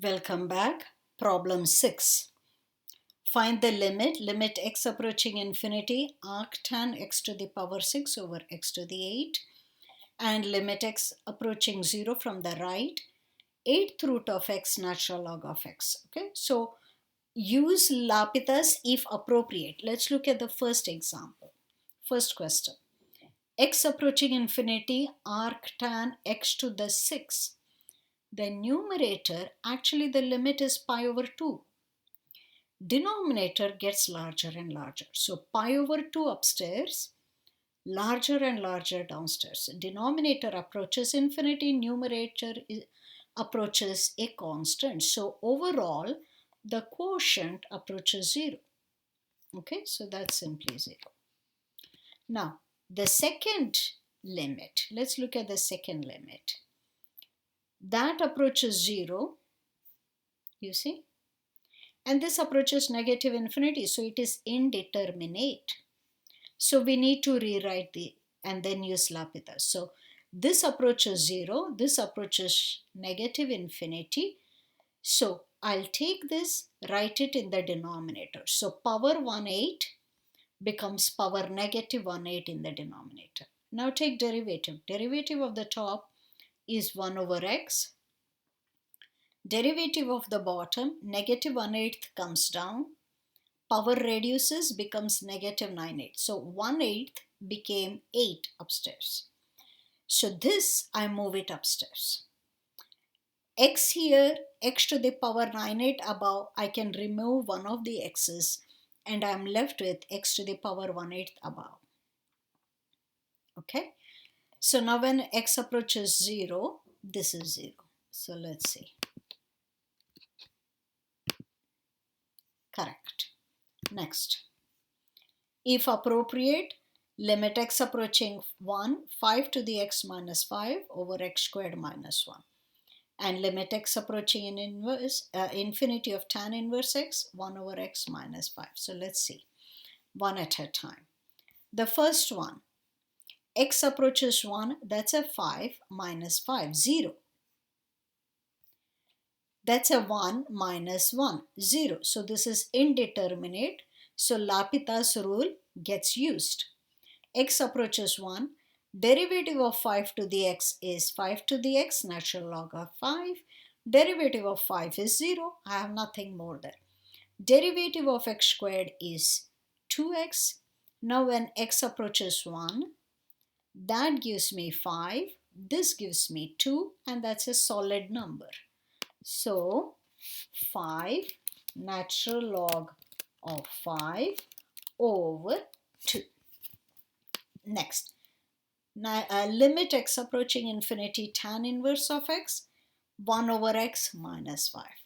Welcome back. Problem 6. Find the limit x approaching infinity, arc tan x to the power 6 over x to the 8, and limit x approaching 0 from the right, 8th root of x natural log of x. Okay, so use L'Hopital's if appropriate. Let's look at the first example. First question. X approaching infinity, arc tan x to the 6. The numerator, actually the limit is pi over 2. Denominator gets larger and larger. So pi over 2 upstairs, larger and larger downstairs. Denominator approaches infinity, numerator approaches a constant. So overall, the quotient approaches 0. Okay, so that's simply 0. Now, the second limit, let's look at the second limit. That approaches 0, you see, and this approaches negative infinity, so it is indeterminate. So we need to rewrite and then use L'Hopital. So this approaches 0, this approaches negative infinity. So I'll take this, write it in the denominator. So power 1/8 becomes power negative 1/8 in the denominator. Now take derivative. Derivative of the top is 1 over x. Derivative of the bottom, negative 1/8 comes down. Power reduces, becomes negative 9/8. So 1/8 became 8 upstairs. So this, I move it upstairs. X here, x to the power 9/8 above, I can remove one of the x's and I'm left with x to the power 1/8 above. Okay. So now when x approaches 0, this is 0. So let's see. Correct. Next. If appropriate, limit x approaching 1, 5 to the x minus 5 over x squared minus 1. And limit x approaching in inverse, infinity of tan inverse x, 1 over x minus 5. So let's see, one at a time. The first one, x approaches 1, that's a 5 minus 5, 0. That's a 1 minus 1, 0. So this is indeterminate. So L'Hopital's rule gets used. X approaches 1. Derivative of 5 to the x is 5 to the x, natural log of 5. Derivative of 5 is 0. I have nothing more there. Derivative of x squared is 2x. Now when x approaches 1, that gives me 5. This gives me 2, and that's a solid number. So 5 natural log of 5 over 2. Next, now, limit x approaching infinity tan inverse of x, 1 over x minus 5.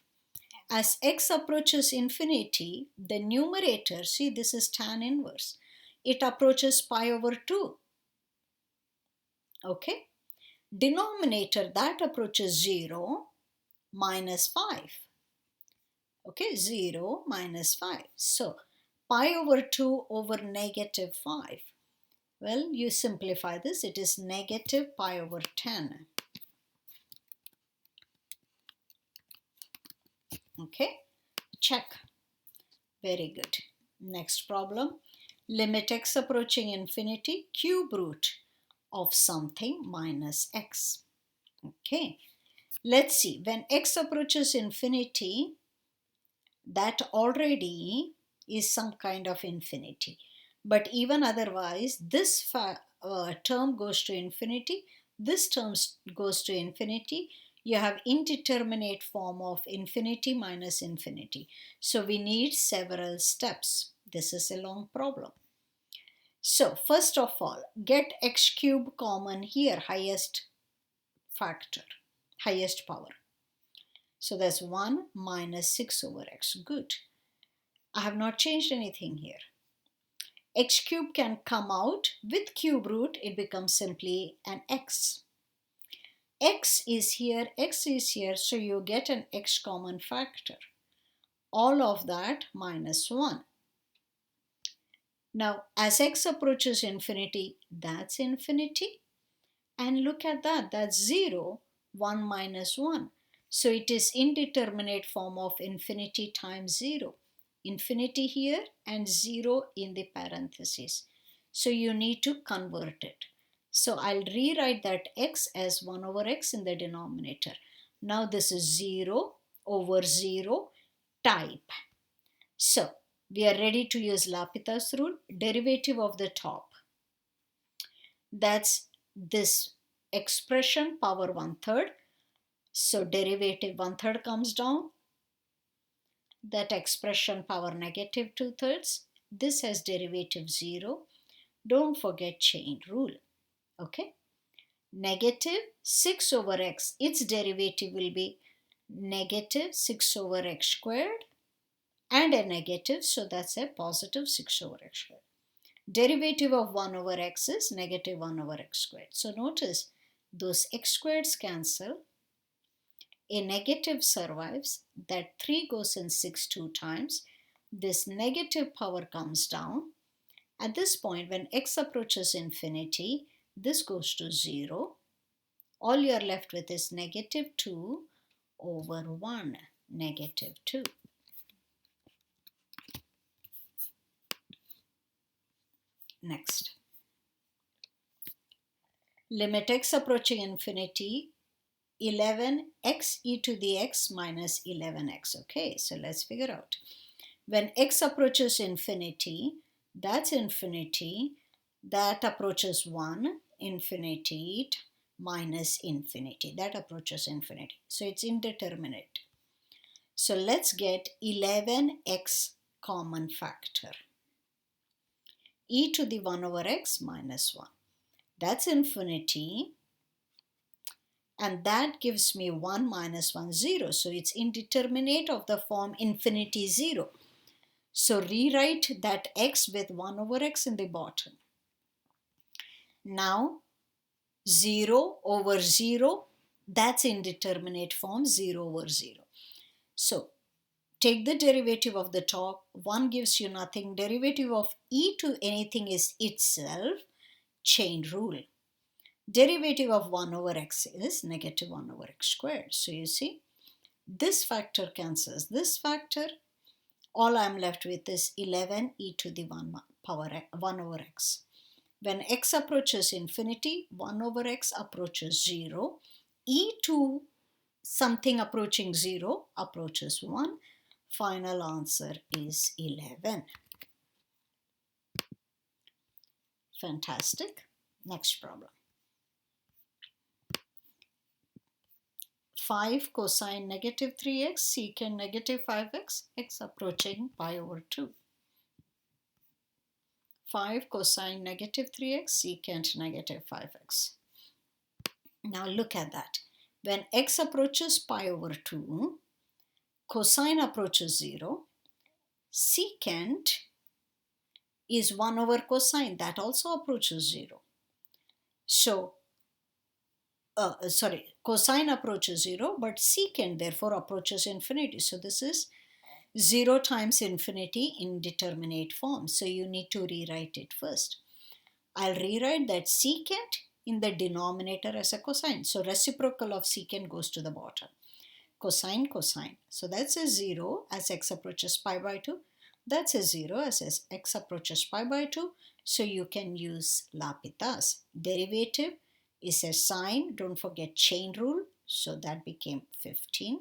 As x approaches infinity, the numerator, see this is tan inverse, it approaches pi over 2. Okay, denominator that approaches 0 minus 5. Okay, 0 minus 5. So pi over 2 over negative 5. Well, you simplify this, it is negative pi over 10. Okay, check. Very good. Next problem. Limit x approaching infinity, cube root of something minus x. Okay, let's see. When x approaches infinity, that already is some kind of infinity. But even otherwise, this term goes to infinity, this term goes to infinity. You have indeterminate form of infinity minus infinity. So we need several steps. This is a long problem. So first of all, get x cube common here, highest factor, highest power. So that's 1 minus 6 over x. Good. I have not changed anything here. X cube can come out with cube root, it becomes simply an x. X is here, so you get an x common factor. All of that minus 1. Now, as x approaches infinity, that's infinity. And look at that, that's 0, 1 minus 1. So it is indeterminate form of infinity times 0. Infinity here and 0 in the parentheses. So you need to convert it. So I'll rewrite that x as 1 over x in the denominator. Now this is 0 over 0 type. So we are ready to use L'Hopital's rule. Derivative of the top. That's this expression power 1/3. So derivative 1/3 comes down. That expression power negative 2/3. This has derivative 0. Don't forget chain rule. Okay. Negative 6 over x. Its derivative will be negative 6 over x squared and a negative. So that's a positive 6 over x squared. Derivative of 1 over x is negative 1 over x squared. So notice those x squareds cancel. A negative survives. That 3 goes in 6 2 times. This negative power comes down. At this point, when x approaches infinity, this goes to 0. All you are left with is negative 2 over 1, negative 2. Next. Limit x approaching infinity, 11x e to the x minus 11x. Okay, so let's figure out. When x approaches infinity, that's infinity, that approaches 1, infinity minus infinity, that approaches infinity. So it's indeterminate. So let's get 11x common factor. E to the 1 over x minus 1. That's infinity. And that gives me 1 minus 1, 0. So it's indeterminate of the form infinity 0. So rewrite that x with 1 over x in the bottom. Now 0 over 0, that's indeterminate form 0 over 0. So take the derivative of the top. 1 gives you nothing. Derivative of e to anything is itself. Chain rule. Derivative of 1 over x is negative 1 over x squared. So you see, this factor cancels this factor. All I'm left with is 11 e to the 1 over x. When x approaches infinity, 1 over x approaches 0. E to something approaching 0 approaches 1. Final answer is 11. Fantastic. Next problem. 5 cosine negative 3x secant negative 5x, x approaching pi over 2. 5 cosine negative 3x secant negative 5x. Now look at that. When x approaches pi over 2, cosine approaches 0, secant is 1 over cosine, that also approaches 0. So, cosine approaches 0, but secant therefore approaches infinity. So this is 0 times infinity in determinate form. So you need to rewrite it first. I'll rewrite that secant in the denominator as a cosine. So reciprocal of secant goes to the bottom. Cosine, cosine. So that's a 0 as x approaches pi by 2. That's a 0 as x approaches pi by 2. So you can use L'Hopital's. Derivative is a sine. Don't forget chain rule. So that became 15.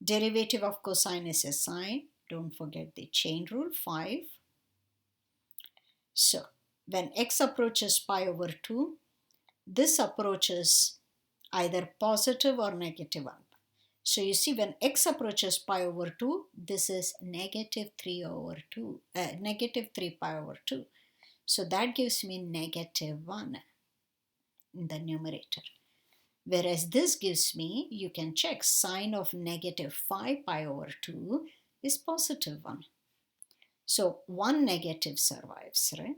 Derivative of cosine is a sine. Don't forget the chain rule, 5. So when x approaches pi over 2, this approaches either positive or negative 1. So you see, when x approaches pi over 2, this is negative 3 over 2, negative 3 pi over 2. So that gives me negative 1 in the numerator. Whereas this gives me, you can check, sine of negative 5 pi over 2 is positive 1. So one negative survives, right?